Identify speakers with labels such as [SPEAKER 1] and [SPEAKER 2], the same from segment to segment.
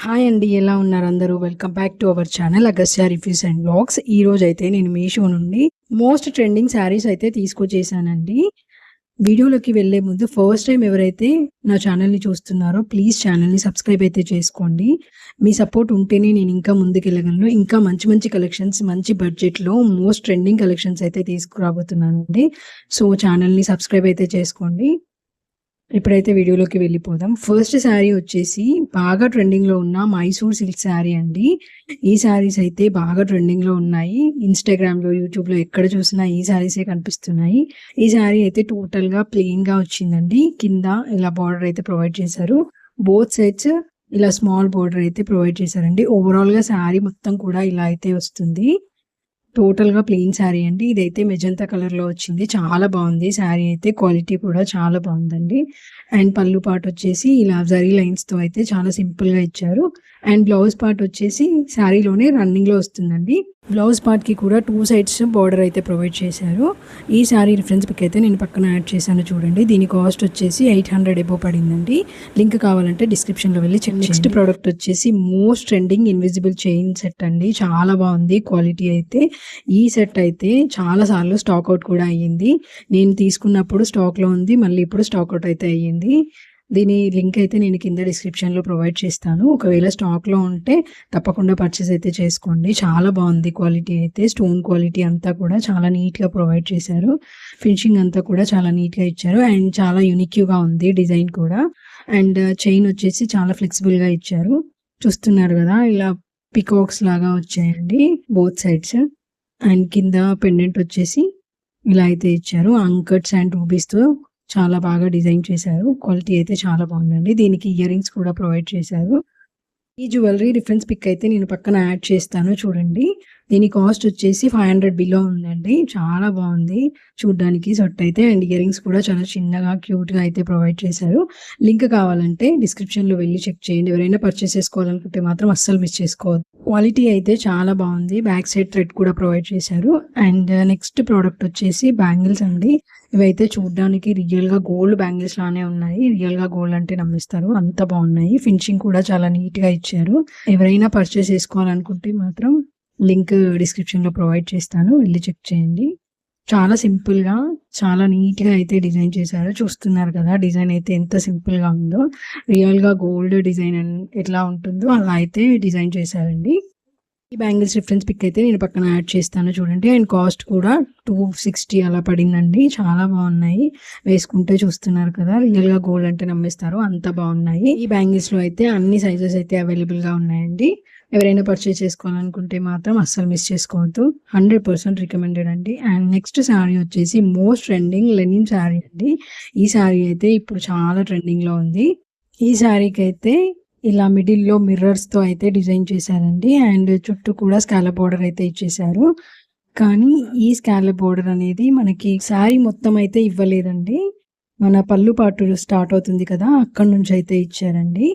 [SPEAKER 1] Hi అండి, ఎలా ఉన్నారు అందరూ? Welcome back to our channel Agastya reviews and vlogs. ఈ రోజు అయితే నేను మీషో నుండి మోస్ట్ ట్రెండింగ్ శారీస్ అయితే తీసుకొచ్చేసానండి. వీడియోలోకి వెళ్లే ముందు ఫస్ట్ టైం ఎవరైతే నా ఛానల్ని చూస్తున్నారో ప్లీజ్ ఛానల్ని సబ్స్క్రైబ్ అయితే చేసుకోండి. మీ సపోర్ట్ ఉంటేనే నేను ఇంకా ముందుకెళ్ళగలను. ఇంకా మంచి మంచి కలెక్షన్స్, మంచి బడ్జెట్లో మోస్ట్ ట్రెండింగ్ కలెక్షన్స్ అయితే తీసుకురాబోతున్నానండి. సో ఛానల్ని సబ్స్క్రైబ్ అయితే చేసుకోండి. ఇప్పుడైతే వీడియోలోకి వెళ్ళిపోదాం. ఫస్ట్ శారీ వచ్చేసి బాగా ట్రెండింగ్‌లో ఉన్న మైసూర్ సిల్క్ శారీ అండి. ఈ శారీస్ అయితే బాగా ట్రెండింగ్‌లో ఉన్నాయి. ఇన్‌స్టాగ్రామ్‌లో, యూట్యూబ్‌లో ఎక్కడ చూసినా ఈ శారీసే కనిపిస్తున్నాయి. ఈ శారీ అయితే టోటల్‌గా ప్లెయిన్‌గా వచ్చిందండి. కింద ఇలా బార్డర్ అయితే ప్రొవైడ్ చేశారు. బోత్ సైడ్స్ ఇలా స్మాల్ బార్డర్ అయితే ప్రొవైడ్ చేశారండి. ఓవరాల్‌గా శారీ మొత్తం కూడా ఇలా అయితే వస్తుంది. టోటల్‌గా ప్లెయిన్ శారీ అండి. ఇదైతే మెజంతా కలర్‌లో వచ్చింది. చాలా బాగుంది శారీ అయితే. క్వాలిటీ కూడా చాలా బాగుందండి. అండ్ పళ్ళు పార్ట్ వచ్చేసి ఇలా జరీ లైన్స్‌తో అయితే చాలా సింపుల్‌గా ఇచ్చారు. అండ్ బ్లౌజ్ పార్ట్ వచ్చేసి శారీలోనే రన్నింగ్‌లో వస్తుందండి. బ్లౌజ్ పార్ట్‌కి కూడా 2 సైడ్స్ బార్డర్ అయితే ప్రొవైడ్ చేశారు. ఈ శారీ రిఫరెన్స్ పిక్ అయితే నేను పక్కన యాడ్ చేశాను చూడండి. దీని కాస్ట్ వచ్చేసి 800 ఎబో పడిందండి. లింక్ కావాలంటే డిస్క్రిప్షన్‌లో వెళ్ళి చెక్ చేయండి. నెక్స్ట్ ప్రోడక్ట్ వచ్చేసి most trending invisible chain set అండి. చాలా బాగుంది క్వాలిటీ అయితే. ఈ సెట్ అయితే చాలా సార్లు స్టాక్ అవుట్ కూడా అయ్యింది. నేను తీసుకున్నప్పుడు స్టాక్‌లో ఉంది. మళ్ళీ ఇప్పుడు స్టాక్ అవుట్ అయితే అయ్యింది. దీని లింక్ అయితే నేను కింద డిస్క్రిప్షన్‌లో ప్రొవైడ్ చేస్తాను. ఒకవేళ స్టాక్‌లో ఉంటే తప్పకుండా పర్చేస్ అయితే చేసుకోండి. చాలా బాగుంది క్వాలిటీ అయితే. స్టోన్ క్వాలిటీ అంతా కూడా చాలా నీట్‌గా ప్రొవైడ్ చేశారు. ఫినిషింగ్ అంతా కూడా చాలా నీట్‌గా ఇచ్చారు. అండ్ చాలా యూనిక్‌గా ఉంది డిజైన్ కూడా. అండ్ చైన్ వచ్చేసి చాలా ఫ్లెక్సిబుల్‌గా ఇచ్చారు. చూస్తున్నారు కదా, ఇలా పికాక్స్ లాగా వచ్చాయండి బోత్ సైడ్స్. అండ్ కింద పెండెంట్ వచ్చేసి ఇలా అయితే ఇచ్చారు. అంకట్స్ అండ్ రూబీస్‌తో చాలా బాగా డిజైన్ చేశారు. క్వాలిటీ అయితే చాలా బాగుందండి. దీనికి ఇయర్ రింగ్స్ కూడా ప్రొవైడ్ చేశారు. ఈ జ్యువెలరీ రిఫరెన్స్ పిక్ అయితే నేను పక్కన యాడ్ చేస్తాను చూడండి. దీని కాస్ట్ వచ్చేసి 500 బిలో ఉందండి. చాలా బాగుంది చూడ్డానికి సెట్ అయితే. అండ్ ఇయర్ రింగ్స్ కూడా చాలా చిన్నగా క్యూట్‌గా అయితే ప్రొవైడ్ చేశారు. లింక్ కావాలంటే డిస్క్రిప్షన్‌లో వెళ్ళి చెక్ చేయండి. ఎవరైనా పర్చేస్ చేసుకోవాలనుకుంటే మాత్రం అస్సలు మిస్ చేసుకోవద్దు. క్వాలిటీ అయితే చాలా బాగుంది. బ్యాక్ సైడ్ థ్రెడ్ కూడా ప్రొవైడ్ చేశారు. అండ్ నెక్స్ట్ ప్రోడక్ట్ వచ్చేసి బ్యాంగిల్స్ అండి. ఇవైతే చూడ్డానికి రియల్‌గా గోల్డ్ బ్యాంగిల్స్ లానే ఉన్నాయి. రియల్‌గా గోల్డ్ అంటే నమ్మేస్తారు, అంత బాగున్నాయి. ఫినిషింగ్ కూడా చాలా నీట్‌గా ఇచ్చారు. ఎవరైనా పర్చేస్ చేసుకోవాలనుకుంటే మాత్రం లింక్ డిస్క్రిప్షన్‌లో ప్రొవైడ్ చేస్తాను. వెళ్ళి చెక్ చేయండి. చాలా సింపుల్‌గా, చాలా నీట్‌గా అయితే డిజైన్ చేశారు. చూస్తున్నారు కదా, డిజైన్ అయితే ఎంత సింపుల్‌గా ఉందో. రియల్‌గా గోల్డ్ డిజైన్ ఎట్లా ఉంటుందో అలా అయితే డిజైన్ చేశారండి. ఈ బ్యాంగిల్స్ రిఫరెన్స్ పిక్ అయితే నేను పక్కన యాడ్ చేస్తాను చూడండి. అండ్ కాస్ట్ కూడా 260 అలా పడిందండి. చాలా బాగున్నాయి. వేసుకుంటే చూస్తున్నారు కదా, రియల్‌గా గోల్డ్ అంటే నమ్మేస్తారు, అంత బాగున్నాయి. ఈ బ్యాంగిల్స్‌లో అయితే అన్ని సైజెస్ అయితే అవైలబుల్‌గా ఉన్నాయండి. ఎవరైనా పర్చేస్ చేసుకోవాలనుకుంటే మాత్రం అస్సలు మిస్ చేసుకోవద్దు. 100% రికమెండెడ్ అండి. అండ్ నెక్స్ట్ శారీ వచ్చేసి మోస్ట్ ట్రెండింగ్ లెనిన్ శారీ అండి. ఈ శారీ అయితే ఇప్పుడు చాలా ట్రెండింగ్‌లో ఉంది. ఈ శారీకి అయితే ఇలా మిడిల్‌లో మిర్రర్స్‌తో అయితే డిజైన్ చేశారండి. అండ్ చుట్టూ కూడా స్కాలప్ బోర్డర్ అయితే ఇచ్చేశారు. కానీ ఈ స్కాలప్ బోర్డర్ అనేది మనకి శారీ మొత్తం అయితే ఇవ్వలేదండి. మన పళ్ళు పాటు స్టార్ట్ అవుతుంది కదా, అక్కడి నుంచి అయితే ఇచ్చారండి.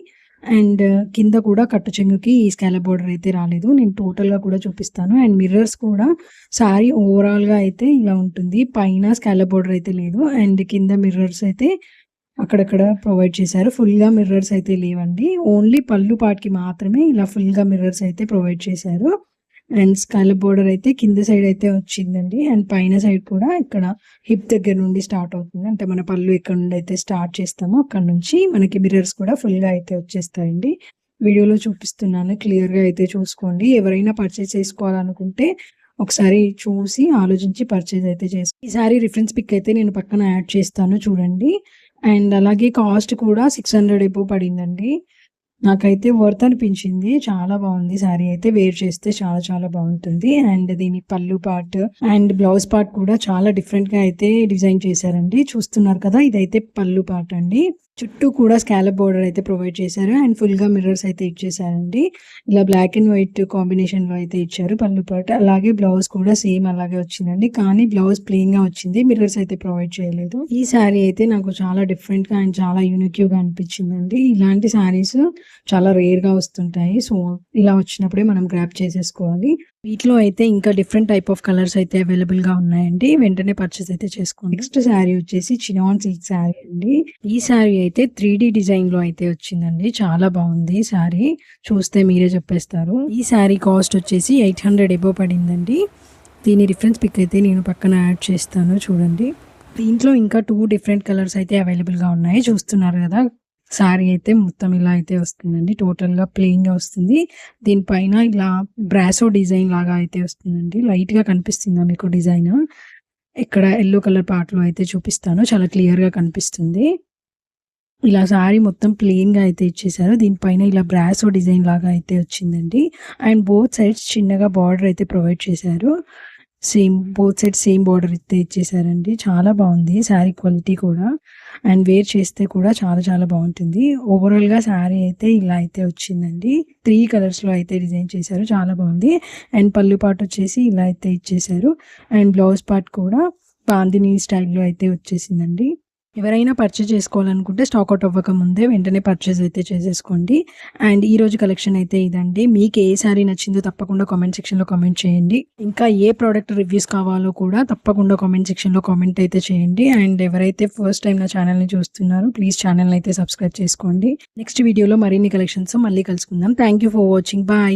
[SPEAKER 1] అండ్ కింద కూడా కట్టు చెంగుకి ఈ స్కాలప్ బోర్డర్ అయితే రాలేదు. నేను టోటల్‌గా కూడా చూపిస్తాను. అండ్ మిర్రర్స్ కూడా శారీ ఓవరాల్‌గా అయితే ఇలా ఉంటుంది. పైన స్కాలప్ బోర్డర్ అయితే లేదు. అండ్ కింద మిర్రర్స్ అయితే అక్కడక్కడ ప్రొవైడ్ చేశారు. ఫుల్‌గా మిర్రర్స్ అయితే లేవండి. ఓన్లీ పళ్ళు పార్ట్‌కి మాత్రమే ఇలా ఫుల్‌గా మిర్రర్స్ అయితే ప్రొవైడ్ చేశారు. అండ్ స్కాలప్ బోర్డర్ అయితే కింద సైడ్ అయితే వచ్చిందండి. అండ్ పైన సైడ్ కూడా ఇక్కడ హిప్ దగ్గర నుండి స్టార్ట్ అవుతుంది. అంటే మన పళ్ళు ఎక్కడ నుండి అయితే స్టార్ట్ చేస్తామో అక్కడ నుంచి మనకి మిర్రర్స్ కూడా ఫుల్‌గా అయితే వచ్చేస్తాయండి. వీడియోలో చూపిస్తున్నాను, క్లియర్‌గా అయితే చూసుకోండి. ఎవరైనా పర్చేస్ చేసుకోవాలనుకుంటే ఒకసారి చూసి ఆలోచించి పర్చేస్ అయితే ఈ సారీ రిఫరెన్స్ పిక్ అయితే నేను పక్కన యాడ్ చేస్తాను చూడండి. అండ్ అలాగే కాస్ట్ కూడా 600 ఎబో పడిందండి. నాకైతే వర్త్ అనిపించింది. చాలా బాగుంది శారీ అయితే. వేర్ చేస్తే చాలా చాలా బాగుంటుంది. అండ్ దీని పళ్ళు పార్ట్ అండ్ బ్లౌజ్ పార్ట్ కూడా చాలా డిఫరెంట్‌గా అయితే డిజైన్ చేశారండి. చూస్తున్నారు కదా, ఇదైతే పళ్ళు పార్ట్ అండి. చుట్టూ కూడా స్కాలప్ బోర్డర్ అయితే ప్రొవైడ్ చేశారు. అండ్ ఫుల్‌గా మిర్రర్స్ అయితే ఇచ్చేసారండి. ఇలా బ్లాక్ అండ్ వైట్ కాంబినేషన్‌లో అయితే ఇచ్చారు పళ్ళు పార్ట్. అలాగే బ్లౌజ్ కూడా సేమ్ అలాగే వచ్చిందండి. కానీ బ్లౌజ్ ప్లెయిన్‌గా వచ్చింది. మిర్రర్స్ అయితే ప్రొవైడ్ చేయలేదు. ఈ శారీ అయితే నాకు చాలా డిఫరెంట్‌గా అండ్ చాలా యూనిక్‌గా అనిపించిందండి. ఇలాంటి శారీస్ చాలా రేర్‌గా వస్తుంటాయి. సో, ఇలా వచ్చినప్పుడే మనం గ్రాబ్ చేసేసుకోవాలి. వీటిలో అయితే ఇంకా డిఫరెంట్ టైప్ ఆఫ్ కలర్స్ అయితే అవైలబుల్‌గా ఉన్నాయండి. వెంటనే పర్చేస్ అయితే చేసుకోండి. నెక్స్ట్ శారీ వచ్చేసి చినాన్ సిల్క్ శారీ అండి. ఈ శారీ అయితే 3D డిజైన్‌లో అయితే వచ్చిందండి. చాలా బాగుంది శారీ. చూస్తే మీరే చెప్పేస్తారు. ఈ శారీ కాస్ట్ వచ్చేసి 800 ఎబోవ్ పడిందండి. దీని రిఫరెన్స్ పిక్ అయితే నేను పక్కన యాడ్ చేస్తాను చూడండి. దీంట్లో ఇంకా 2 డిఫరెంట్ కలర్స్ అయితే అవైలబుల్‌గా ఉన్నాయి. చూస్తున్నారు కదా! శారీ అయితే మొత్తం ఇలా అయితే వస్తుందండి. టోటల్‌గా ప్లెయిన్‌గా వస్తుంది. దీనిపైన ఇలా బ్రాసో డిజైన్ లాగా అయితే వస్తుందండి. లైట్‌గా కనిపిస్తుందా మీకు డిజైన్? ఇక్కడ యెల్లో కలర్ పార్ట్‌లో అయితే చూపిస్తాను. చాలా క్లియర్‌గా కనిపిస్తుంది. ఇలా శారీ మొత్తం ప్లెయిన్‌గా అయితే ఇచ్చేసారు. దీనిపైన ఇలా బ్రాసో డిజైన్ లాగా అయితే వచ్చిందండి. అండ్ బోత్ సైడ్స్ చిన్నగా బార్డర్ అయితే ప్రొవైడ్ చేశారు. బోత్ సైడ్స్ సేమ్ బార్డర్ అయితే ఇచ్చేసారండి. చాలా బాగుంది శారీ క్వాలిటీ కూడా. అండ్ వేర్ చేస్తే కూడా చాలా చాలా బాగుంటుంది. ఓవరాల్‌గా శారీ అయితే ఇలా అయితే వచ్చిందండి. 3 కలర్స్‌లో అయితే డిజైన్ చేశారు. చాలా బాగుంది. అండ్ పల్లు పార్ట్ వచ్చేసి ఇలా అయితే ఇచ్చేసారు. అండ్ బ్లౌజ్ పార్ట్ కూడా బాందిని స్టైల్‌లో అయితే వచ్చేసిందండి. ఎవరైనా పర్చేజ్ చేసుకోవాలనుకుంటే స్టాక్ ఔట్ అవ్వక ముందే వెంటనే పర్చేజ్ అయితే చేసేసుకోండి. అండ్ ఈరోజు కలెక్షన్ అయితే ఇదండి. మీకు ఏ శారీ నచ్చిందో తప్పకుండా కామెంట్ సెక్షన్‌లో కామెంట్ చేయండి. ఇంకా ఏ ప్రోడక్ట్ రివ్యూస్ కావాలో కూడా తప్పకుండా కామెంట్ సెక్షన్‌లో కామెంట్ అయితే చేయండి. అండ్ ఎవరైతే ఫస్ట్ టైమ్ నా ఛానల్‌ని చూస్తున్నారో ప్లీజ్ ఛానల్‌ని అయితే సబ్స్క్రైబ్ చేసుకోండి. నెక్స్ట్ వీడియోలో మరిన్ని కలెక్షన్స్‌తో మళ్ళీ కలుసుకుందాం. Thank you for watching. Bye.